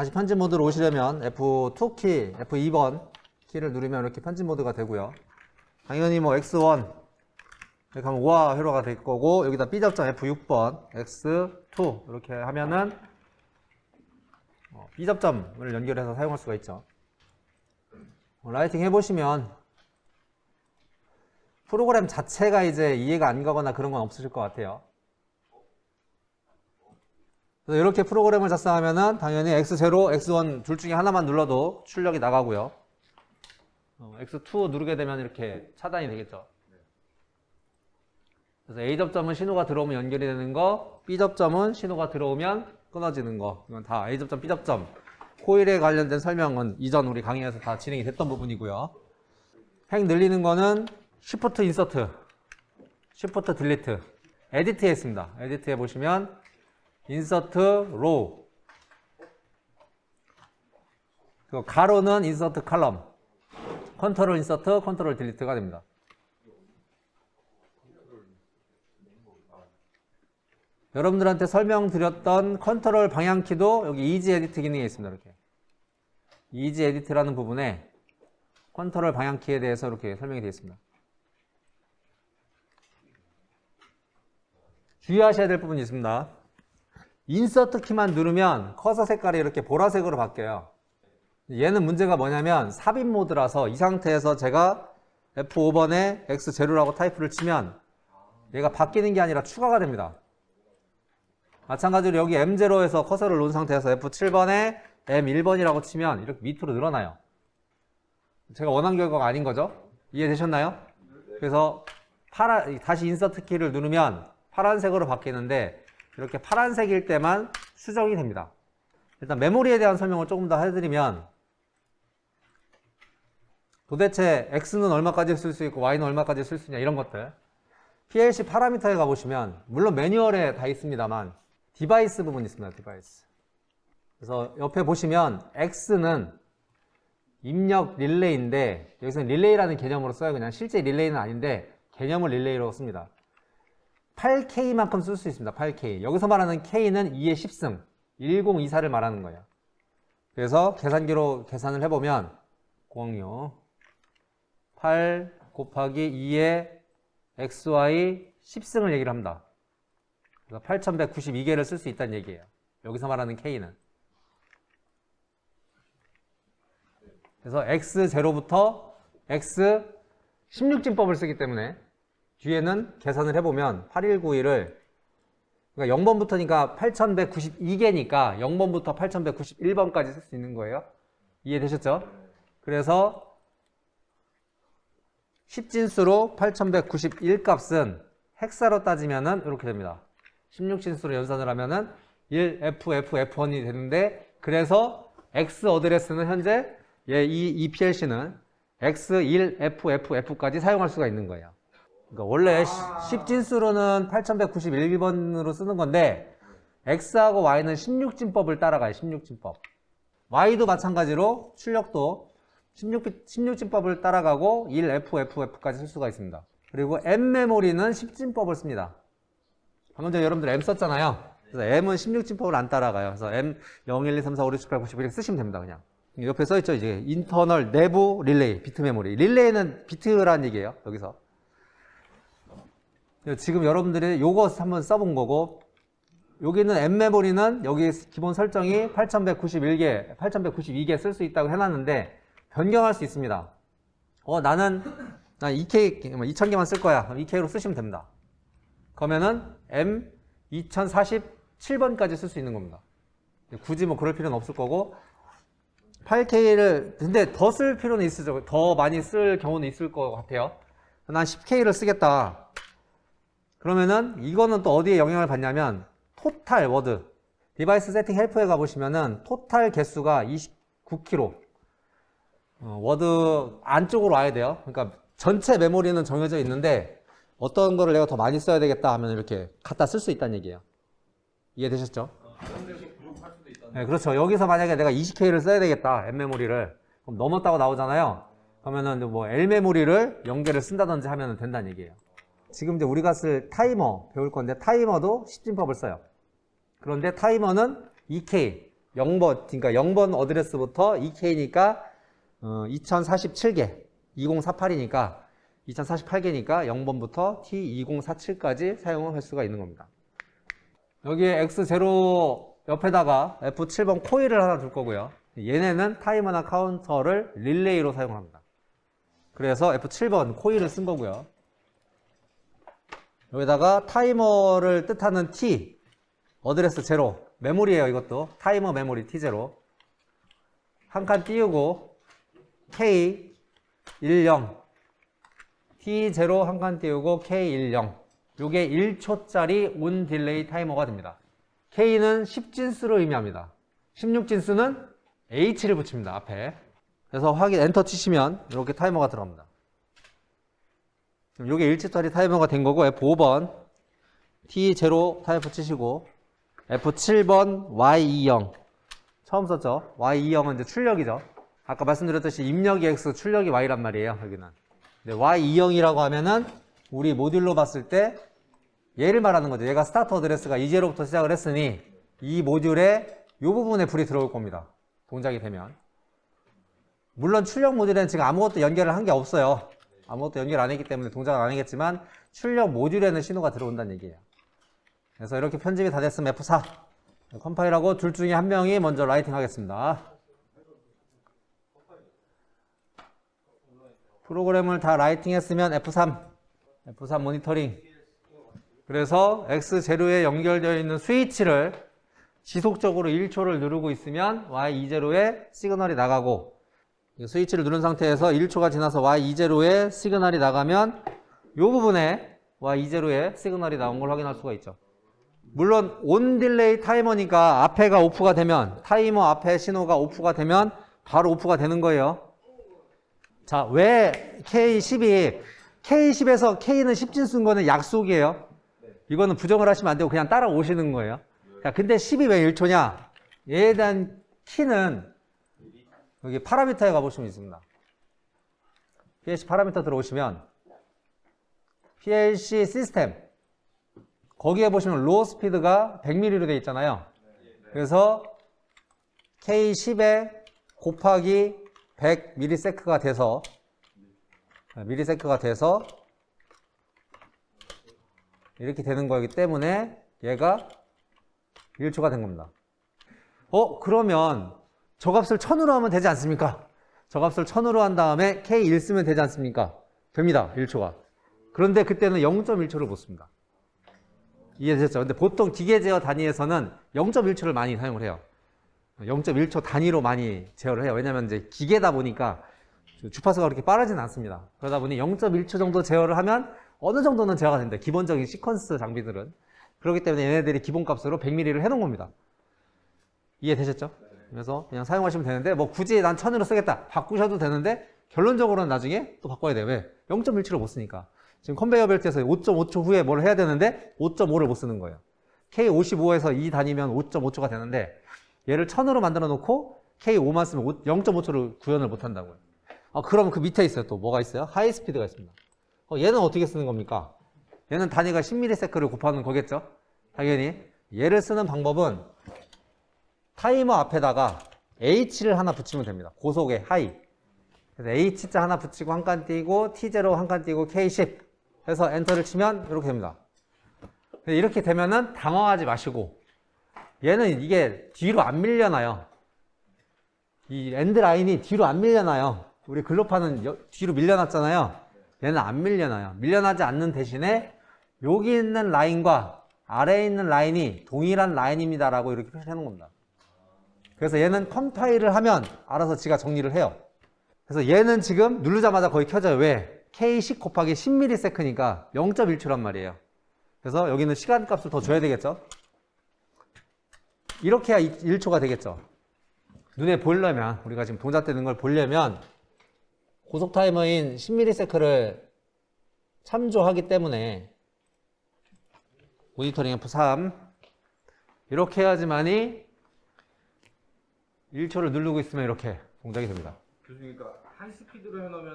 다시 편집 모드로 오시려면 F2 키, F2번 키를 누르면 이렇게 편집 모드가 되고요. 당연히 뭐 X1 이렇게 하면 우아 회로가 될 거고, 여기다 B접점 F6번 X2 이렇게 하면은 B접점을 연결해서 사용할 수가 있죠. 라이팅 해보시면 프로그램 자체가 이제 이해가 안 가거나 그런 건 없으실 것 같아요. 그래서 이렇게 프로그램을 작성하면은 당연히 X0, X1 둘 중에 하나만 눌러도 출력이 나가고요. X2 누르게 되면 이렇게 차단이 되겠죠. 그래서 A접점은 신호가 들어오면 연결이 되는 거, B접점은 신호가 들어오면 끊어지는 거. 이건 다 A접점, B접점 코일에 관련된 설명은 이전 우리 강의에서 다 진행이 됐던 부분이고요. 행 늘리는 거는 Shift 인서트, Shift 딜리트, 에디트에 있습니다. 에디트에 보시면 인서트 로우, 그리고 가로는 인서트 칼럼, 컨트롤 인서트, 컨트롤 딜리트가 됩니다. 여러분들한테 설명드렸던 컨트롤 방향키도 여기 이지 에디트 기능에 있습니다. 이렇게 이지 에디트라는 부분에 컨트롤 방향키에 대해서 이렇게 설명이 되어 있습니다. 주의하셔야 될 부분이 있습니다. 인서트 키만 누르면 커서 색깔이 이렇게 보라색으로 바뀌어요. 얘는 문제가 뭐냐면 삽입 모드라서 이 상태에서 제가 F5번에 X0라고 타이프를 치면 얘가 바뀌는 게 아니라 추가가 됩니다. 마찬가지로 여기 M0에서 커서를 놓은 상태에서 F7번에 M1번이라고 치면 이렇게 밑으로 늘어나요. 제가 원한 결과가 아닌 거죠? 이해되셨나요? 그래서 다시 인서트 키를 누르면 파란색으로 바뀌는데 이렇게 파란색일 때만 수정이 됩니다. 일단 메모리에 대한 설명을 조금 더 해드리면 도대체 X는 얼마까지 쓸 수 있고 Y는 얼마까지 쓸 수 있냐 이런 것들 PLC 파라미터에 가보시면 물론 매뉴얼에 다 있습니다만 디바이스 부분이 있습니다. 디바이스. 그래서 옆에 보시면 X는 입력 릴레이인데 여기서는 릴레이라는 개념으로 써요. 그냥 실제 릴레이는 아닌데 개념을 릴레이라고 씁니다. 8K만큼 쓸 수 있습니다. 8K. 여기서 말하는 K는 2의 10승 1024를 말하는 거예요. 그래서 계산기로 계산을 해보면 006 8 곱하기 2의 XY 10승을 얘기를 합니다. 그래서 8192개를 쓸 수 있다는 얘기예요. 여기서 말하는 K는. 그래서 X0부터 X16진법을 쓰기 때문에 뒤에는 계산을 해보면 8191을 그러니까 0번부터니까 8192개니까 0번부터 8191번까지 쓸 수 있는 거예요. 이해되셨죠? 그래서 10진수로 8191 값은 헥사로 따지면은 이렇게 됩니다. 16진수로 연산을 하면은 1FFF1이 되는데 그래서 X 어드레스는 현재 이 PLC는 X1FFF까지 사용할 수가 있는 거예요. 그러니까 원래 10진수로는 8191번으로 쓰는 건데 X하고 Y는 16진법을 따라가요. 16진법. Y도 마찬가지로 출력도 16진법을 따라가고 1FFF까지 쓸 수가 있습니다. 그리고 M 메모리는 10진법을 씁니다. 방금 전에 여러분들 M 썼잖아요. 그래서 M은 16진법을 안 따라가요. 그래서 M 0, 1, 2, 3, 4, 5, 6, 7, 8, 9, 10 이렇게 쓰시면 됩니다. 그냥 옆에 써있죠. 이제 인터널 내부 릴레이 비트 메모리. 릴레이는 비트라는 얘기예요. 여기서 지금 여러분들이 요거 한번 써본 거고 여기는 M 메모리는 여기 기본 설정이 8191개, 8192개 쓸 수 있다고 해놨는데 변경할 수 있습니다. 난 2K, 2000개만 쓸 거야. 그럼 2K로 쓰시면 됩니다. 그러면은 M 2047번까지 쓸 수 있는 겁니다. 굳이 뭐 그럴 필요는 없을 거고 8K를 근데 더 쓸 필요는 있으죠. 더 많이 쓸 경우는 있을 것 같아요. 난 10K를 쓰겠다. 그러면은 이거는 또 어디에 영향을 받냐면 토탈 워드 디바이스 세팅 헬프에 가보시면은 토탈 개수가 29kg 워드 안쪽으로 와야 돼요. 그러니까 전체 메모리는 정해져 있는데 어떤 거를 내가 더 많이 써야 되겠다 하면 이렇게 갖다 쓸 수 있다는 얘기예요. 이해되셨죠? 네, 그렇죠. 여기서 만약에 내가 20K를 써야 되겠다 M 메모리를 그럼 넘었다고 나오잖아요. 그러면은 뭐 L 메모리를 0개를 쓴다든지 하면 된다는 얘기예요. 지금 이제 우리가 쓸 타이머 배울 건데 타이머도 10진법을 써요. 그런데 타이머는 2K 0번, 그러니까 0번 어드레스부터 2K니까 2047개, 2048이니까 2048개니까 0번부터 T2047까지 사용을 할 수가 있는 겁니다. 여기에 X0 옆에다가 F7번 코일을 하나 둘 거고요. 얘네는 타이머나 카운터를 릴레이로 사용합니다. 그래서 F7번 코일을 쓴 거고요. 여기다가 타이머를 뜻하는 T, 어드레스 0, 메모리예요. 이것도 타이머 메모리 T0 한 칸 띄우고 K10 T0 한 칸 띄우고 K10 요게 1초짜리 온 딜레이 타이머가 됩니다. K는 10진수를 의미합니다. 16진수는 H를 붙입니다. 앞에. 그래서 확인 엔터 치시면 이렇게 타이머가 들어갑니다. 요게 1초짜리 타이머가 된 거고 F5번 T0 타이머 치시고 F7번 Y20 처음 썼죠. Y20은 이제 출력이죠. 아까 말씀드렸듯이 입력이 X, 출력이 Y란 말이에요. 여기는. 근데 Y20이라고 하면은 우리 모듈로 봤을 때 얘를 말하는 거죠. 얘가 스타트 어드레스가 E0부터 시작을 했으니 이 모듈에 이 부분에 불이 들어올 겁니다. 동작이 되면. 물론 출력 모듈에는 지금 아무것도 연결을 한 게 없어요. 아무것도 연결 안 했기 때문에 동작을 안 하겠지만 출력 모듈에는 신호가 들어온다는 얘기예요. 그래서 이렇게 편집이 다 됐으면 F4 컴파일하고 둘 중에 한 명이 먼저 라이팅 하겠습니다. 프로그램을 다 라이팅 했으면 F3 모니터링. 그래서 X0에 연결되어 있는 스위치를 지속적으로 1초를 누르고 있으면 Y20에 시그널이 나가고 스위치를 누른 상태에서 1초가 지나서 Y20에 시그널이 나가면 이 부분에 Y20에 시그널이 나온 걸 확인할 수가 있죠. 물론 온 딜레이 타이머니까 앞에가 오프가 되면 타이머 앞에 신호가 오프가 되면 바로 오프가 되는 거예요. 자, 왜 K10에서 K는 10진수인 거는 약속이에요. 이거는 부정을 하시면 안 되고 그냥 따라오시는 거예요. 자, 근데 10이 왜 1초냐? 얘에 대한 키는 여기 파라미터에 가보시면 있습니다. PLC 파라미터 들어오시면 PLC 시스템 거기에 보시면 로우 스피드가 100mm로 되어 있잖아요. 그래서 K10에 곱하기 100ms가 돼서 이렇게 되는 거기 때문에 얘가 1초가 된 겁니다. 그러면 저 값을 1000으로 하면 되지 않습니까? 저 값을 1000으로 한 다음에 K1 쓰면 되지 않습니까? 됩니다. 1초가. 그런데 그때는 0.1초를 못 씁니다. 이해되셨죠? 근데 보통 기계 제어 단위에서는 0.1초를 많이 사용을 해요. 0.1초 단위로 많이 제어를 해요. 왜냐면 이제 기계다 보니까 주파수가 그렇게 빠르진 않습니다. 그러다 보니 0.1초 정도 제어를 하면 어느 정도는 제어가 된다. 기본적인 시퀀스 장비들은. 그렇기 때문에 얘네들이 기본값으로 100mm를 해놓은 겁니다. 이해되셨죠? 그래서 그냥 사용하시면 되는데 뭐 굳이 난 1000으로 쓰겠다. 바꾸셔도 되는데 결론적으로는 나중에 또 바꿔야 돼요. 왜? 0.1초를 못 쓰니까. 지금 컨베이어 벨트에서 5.5초 후에 뭘 해야 되는데 5.5를 못 쓰는 거예요. K55에서 2 다니면 5.5초가 되는데 얘를 1000으로 만들어 놓고 K5만 쓰면 0.5초를 구현을 못 한다고요. 그럼 그 밑에 있어요. 또 뭐가 있어요? 하이스피드가 있습니다. 얘는 어떻게 쓰는 겁니까? 얘는 단위가 10ms를 곱하는 거겠죠? 당연히 얘를 쓰는 방법은 타이머 앞에다가 H를 하나 붙이면 됩니다. 고속의 하이. 그래서 H자 하나 붙이고 한 칸 띄고 T0 한 칸 띄고 K10 해서 엔터를 치면 이렇게 됩니다. 이렇게 되면은 당황하지 마시고 얘는 이게 뒤로 안 밀려나요. 이 엔드 라인이 뒤로 안 밀려나요. 우리 글로파는 뒤로 밀려났잖아요. 얘는 안 밀려나요. 밀려나지 않는 대신에 여기 있는 라인과 아래에 있는 라인이 동일한 라인입니다라고 이렇게 표시해 놓은 겁니다. 그래서 얘는 컴파일을 하면 알아서 지가 정리를 해요. 그래서 얘는 지금 누르자마자 거의 켜져요. 왜? K10 곱하기 10ms니까 0.1초란 말이에요. 그래서 여기는 시간 값을 더 줘야 되겠죠? 이렇게 해야 1초가 되겠죠. 눈에 보려면, 우리가 지금 동작되는 걸 보려면 고속 타이머인 10ms를 참조하기 때문에 모니터링 F3 이렇게 해야지만이 1초를 누르고 있으면 이렇게 동작이 됩니다. 그러니까 하이스피드로 해놓으면